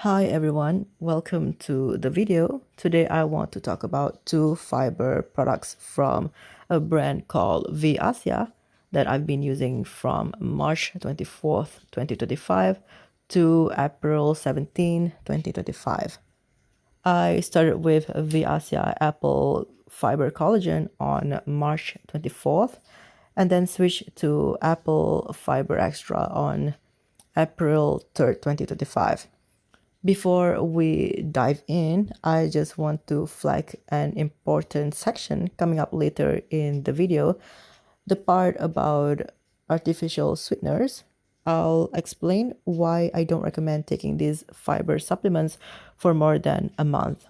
Hi everyone, welcome to the video. Today I want to talk about two fiber products from a brand called Viasia that I've been using from March 24th, 2025 to April 17, 2025. I started with Viasia Apple Fiber Collagen on March 24th and then switched to Apple Fiber Extra on April 3rd, 2025. Before we dive in, I just want to flag an important section coming up later in the video, the part about artificial sweeteners. I'll explain why I don't recommend taking these fiber supplements for more than a month.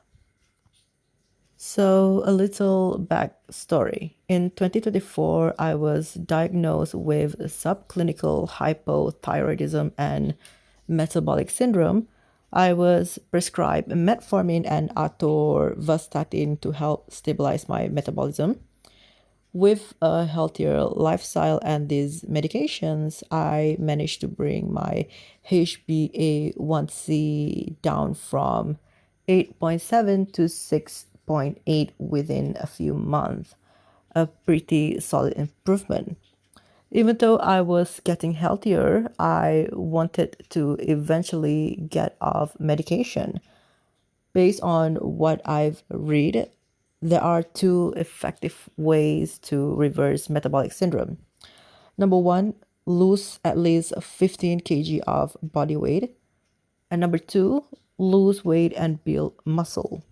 So, a little backstory. In 2024, I was diagnosed with subclinical hypothyroidism and metabolic syndrome. I was prescribed metformin and atorvastatin to help stabilize my metabolism. With a healthier lifestyle and these medications, I managed to bring my HbA1c down from 8.7 to 6.8 within a few months, a pretty solid improvement. Even though I was getting healthier, I wanted to eventually get off medication. Based on what I've read, there are two effective ways to reverse metabolic syndrome. Number one, lose at least 15 kg of body weight. And number two, lose weight and build muscle.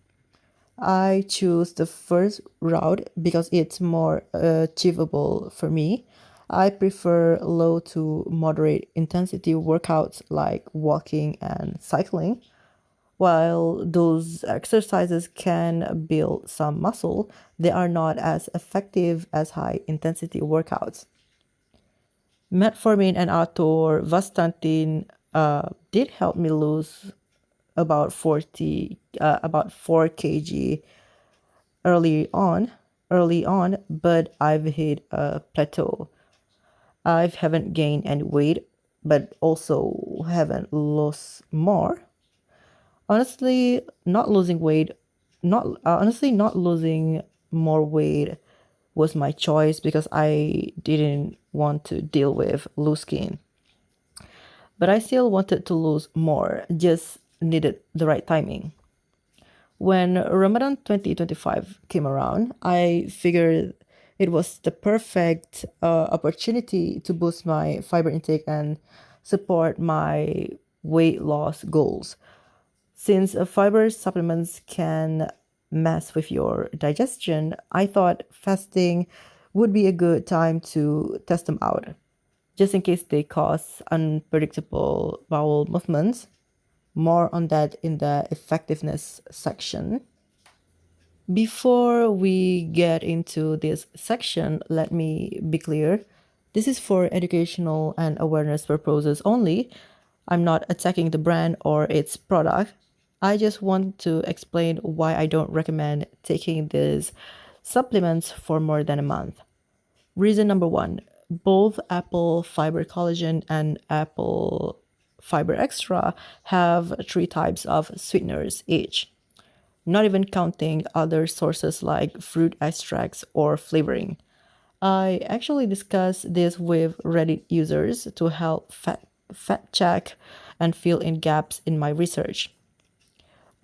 I choose the first route because it's more achievable for me. I prefer low to moderate intensity workouts like walking and cycling. While those exercises can build some muscle, they are not as effective as high intensity workouts. Metformin and atorvastatin did help me lose about 4 kg early on, but I've hit a plateau. I haven't gained any weight, but also haven't lost more. Honestly, not losing more weight was my choice because I didn't want to deal with loose skin. But I still wanted to lose more, just needed the right timing. When Ramadan 2025 came around, I figured it was the perfect opportunity to boost my fiber intake and support my weight loss goals. Since fiber supplements can mess with your digestion, I thought fasting would be a good time to test them out, just in case they cause unpredictable bowel movements. More on that in the effectiveness section. Before we get into this section, let me be clear. This is for educational and awareness purposes only. I'm not attacking the brand or its product. I just want to explain why I don't recommend taking these supplements for more than a month. Reason number one, both Apple Fiber Collagen and Apple Fiber Extra have 3 types of sweeteners each, not even counting other sources like fruit extracts or flavoring. I actually discussed this with Reddit users to help fact check and fill in gaps in my research.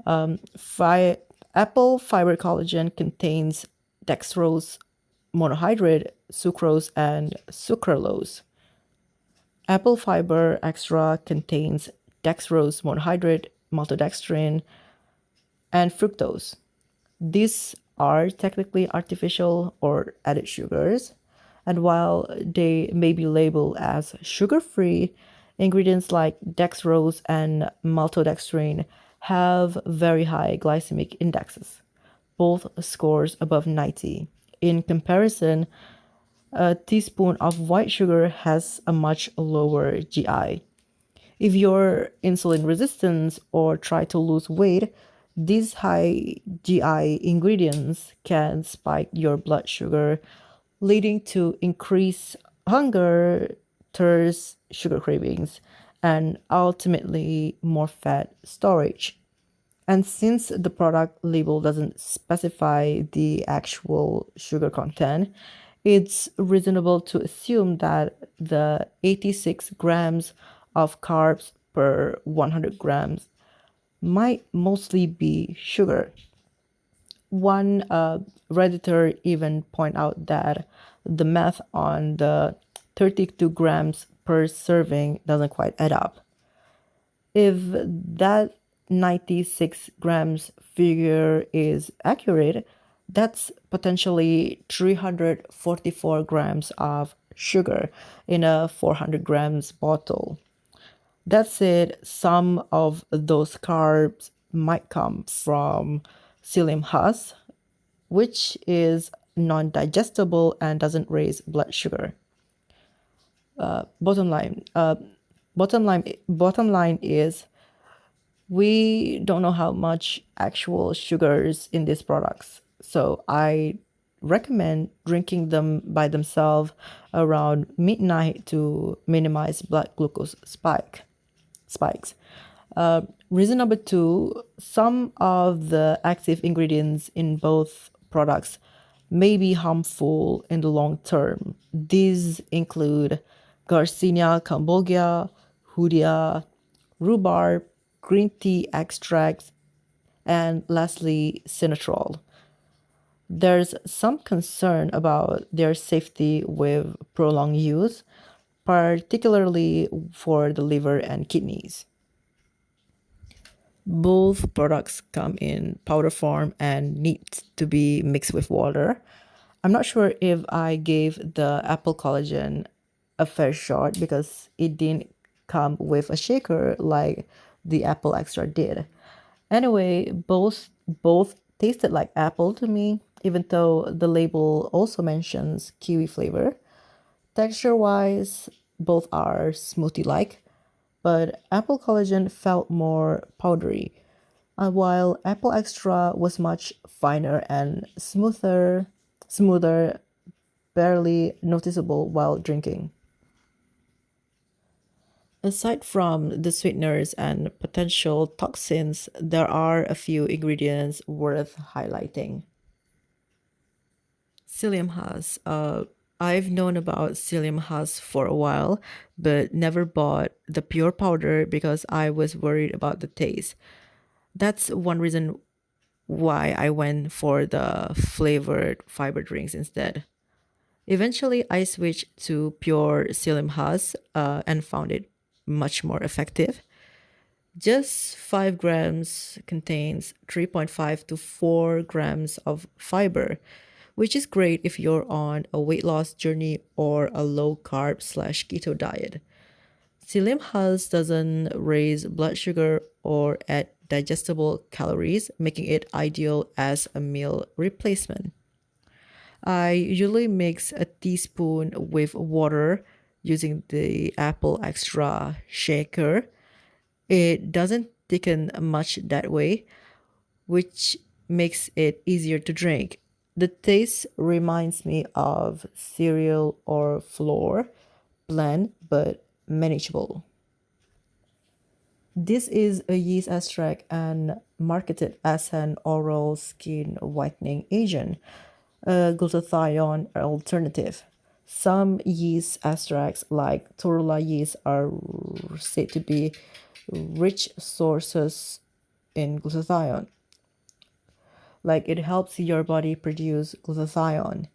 Apple Fiber Collagen contains dextrose monohydrate, sucrose, and sucralose. Apple Fiber Extra contains dextrose monohydrate, maltodextrin, and fructose. These are technically artificial or added sugars, and while they may be labeled as sugar-free, ingredients like dextrose and maltodextrin have very high glycemic indexes, both scores above 90. In comparison, a teaspoon of white sugar has a much lower GI. If you're insulin resistant or try to lose weight, these high GI ingredients can spike your blood sugar, leading to increased hunger, thirst, sugar cravings, and ultimately more fat storage. And since the product label doesn't specify the actual sugar content, it's reasonable to assume that the 86 grams of carbs per 100 grams might mostly be sugar. One Redditor even point out that the math on the 32 grams per serving doesn't quite add up. If that 96 grams figure is accurate, that's potentially 344 grams of sugar in a 400 grams bottle. That said, some of those carbs might come from Psyllium Husk, which is non-digestible and doesn't raise blood sugar. Bottom line is we don't know how much actual sugars in these products. So I recommend drinking them by themselves around midnight to minimize blood glucose spikes. Reason number two, some of the active ingredients in both products may be harmful in the long term. These include Garcinia Cambogia, Hoodia, Rhubard, green tea extracts, and lastly, Cinetrol. There's some concern about their safety with prolonged use, particularly for the liver and kidneys. Both products come in powder form and need to be mixed with water. I'm not sure if I gave the apple collagen a fair shot because it didn't come with a shaker like the apple Xtra did. Anyway, both tasted like apple to me, even though the label also mentions kiwi flavor. Texture-wise, both are smoothie-like, but apple collagen felt more powdery, while apple Xtra was much finer and smoother, barely noticeable while drinking. Aside from the sweeteners and potential toxins, there are a few ingredients worth highlighting. Psyllium Husk. I've known about Psyllium Husk for a while, but never bought the pure powder because I was worried about the taste. That's one reason why I went for the flavored fiber drinks instead. Eventually, I switched to pure Psyllium Husk and found it much more effective. Just 5 grams contains 3.5 to 4 grams of fiber, which is great if you're on a weight loss journey or a low carb slash keto diet. Psyllium Husk doesn't raise blood sugar or add digestible calories, making it ideal as a meal replacement. I usually mix a teaspoon with water using the apple Xtra shaker. It doesn't thicken much that way, which makes it easier to drink. The taste reminds me of cereal or flour, bland but manageable. This is a yeast extract and marketed as an oral skin whitening agent, a glutathione alternative. Some yeast extracts, like Torula yeast, are said to be rich sources in glutathione. Like it helps your body produce glutathione.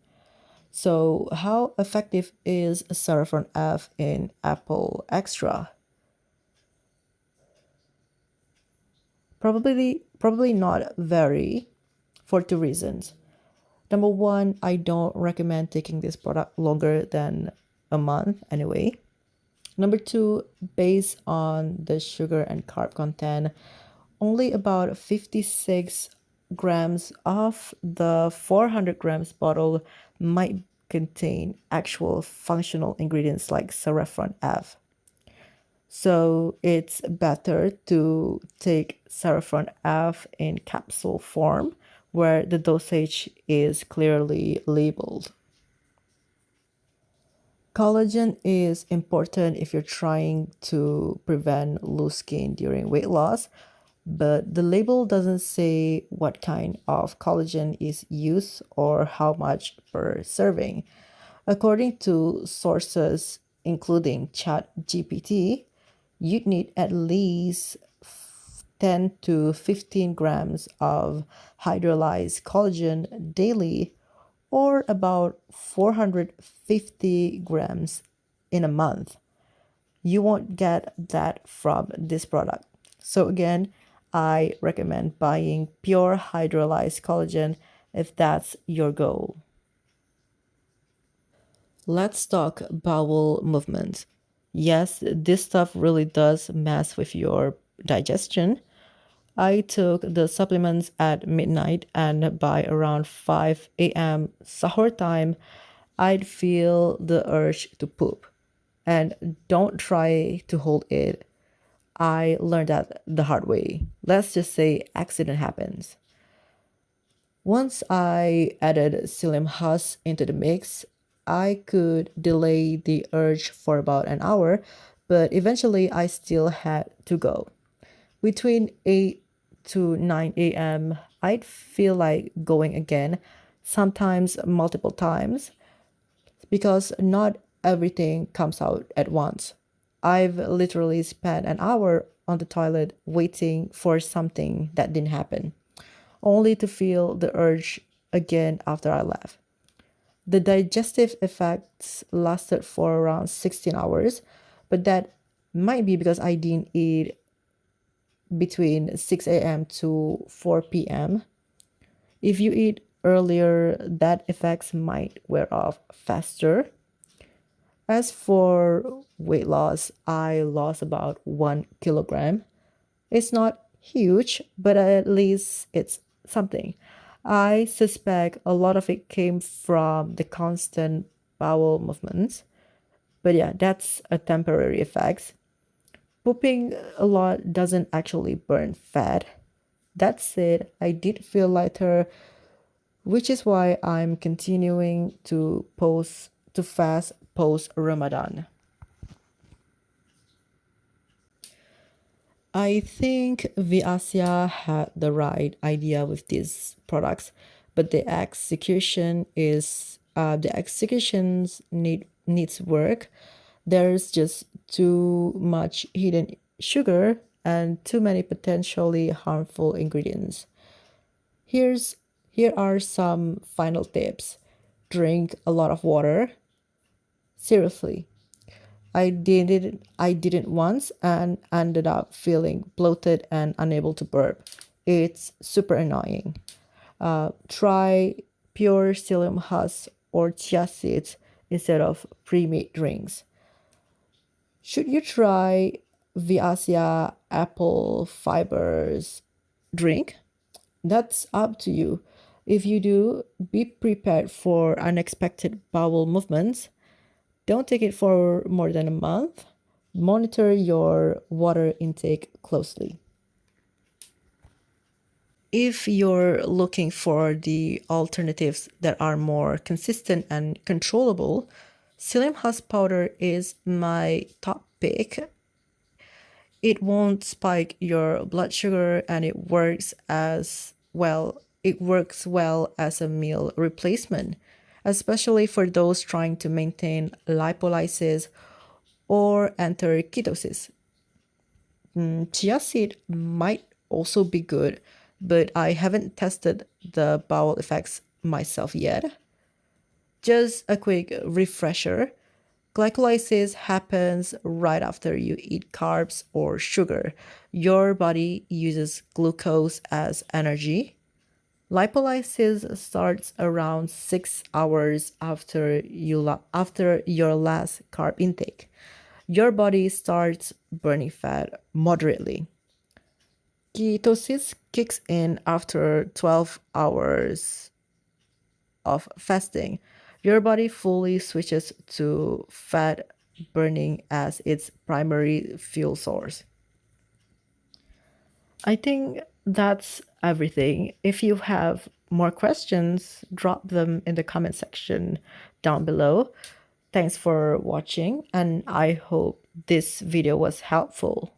So, how effective is Cerepron F in apple Xtra? Probably not very, for two reasons. Number one, I don't recommend taking this product longer than a month anyway. Number two, based on the sugar and carb content, only about 56 grams of the 400 grams bottle might contain actual functional ingredients like Cerepron F. So it's better to take Cerepron F in capsule form where the dosage is clearly labeled. Collagen is important if you're trying to prevent loose skin during weight loss, but the label doesn't say what kind of collagen is used or how much per serving. According to sources including ChatGPT, you'd need at least 10 to 15 grams of hydrolyzed collagen daily, or about 450 grams in a month. You won't get that from this product. So, again, I recommend buying pure hydrolyzed collagen if that's your goal. Let's talk bowel movement. Yes, this stuff really does mess with your digestion. I took the supplements at midnight, and by around 5 a.m. sahur time, I'd feel the urge to poop. And don't try to hold it. I learned that the hard way. Let's just say accident happens. Once I added Psyllium Husk into the mix, I could delay the urge for about an hour, but eventually I still had to go. Between 8 to 9 a.m., I'd feel like going again, sometimes multiple times, because not everything comes out at once. I've literally spent an hour on the toilet waiting for something that didn't happen, only to feel the urge again after I left. The digestive effects lasted for around 16 hours, but that might be because I didn't eat between 6 a.m. to 4 p.m. If you eat earlier, that effects might wear off faster. As for weight loss, I lost about 1 kilogram. It's not huge, but at least it's something. I suspect a lot of it came from the constant bowel movements. But yeah, that's a temporary effect. Pooping a lot doesn't actually burn fat. That said, I did feel lighter, which is why I'm continuing to fast post Ramadan. I think Viasia had the right idea with these products, but the executions needs work. There's just too much hidden sugar and too many potentially harmful ingredients. Here's Here are some final tips. Drink a lot of water. Seriously, I didn't once and ended up feeling bloated and unable to burp. It's super annoying. Try pure psyllium husk or chia seeds instead of pre-made drinks. Should you try Viasia apple fibers drink? That's up to you. If you do, be prepared for unexpected bowel movements. Don't take it for more than a month. Monitor your water intake closely. If you're looking for the alternatives that are more consistent and controllable, psyllium husk powder is my top pick. It won't spike your blood sugar and it works well as a meal replacement, especially for those trying to maintain lipolysis or enter ketosis. Chia seed might also be good, but I haven't tested the bowel effects myself yet. Just a quick refresher. Glycolysis happens right after you eat carbs or sugar. Your body uses glucose as energy. Lipolysis starts around 6 hours after your last carb intake. Your body starts burning fat moderately. Ketosis kicks in after 12 hours of fasting. Your body fully switches to fat burning as its primary fuel source. I think that's everything. If you have more questions, drop them in the comment section down below. Thanks for watching, and I hope this video was helpful.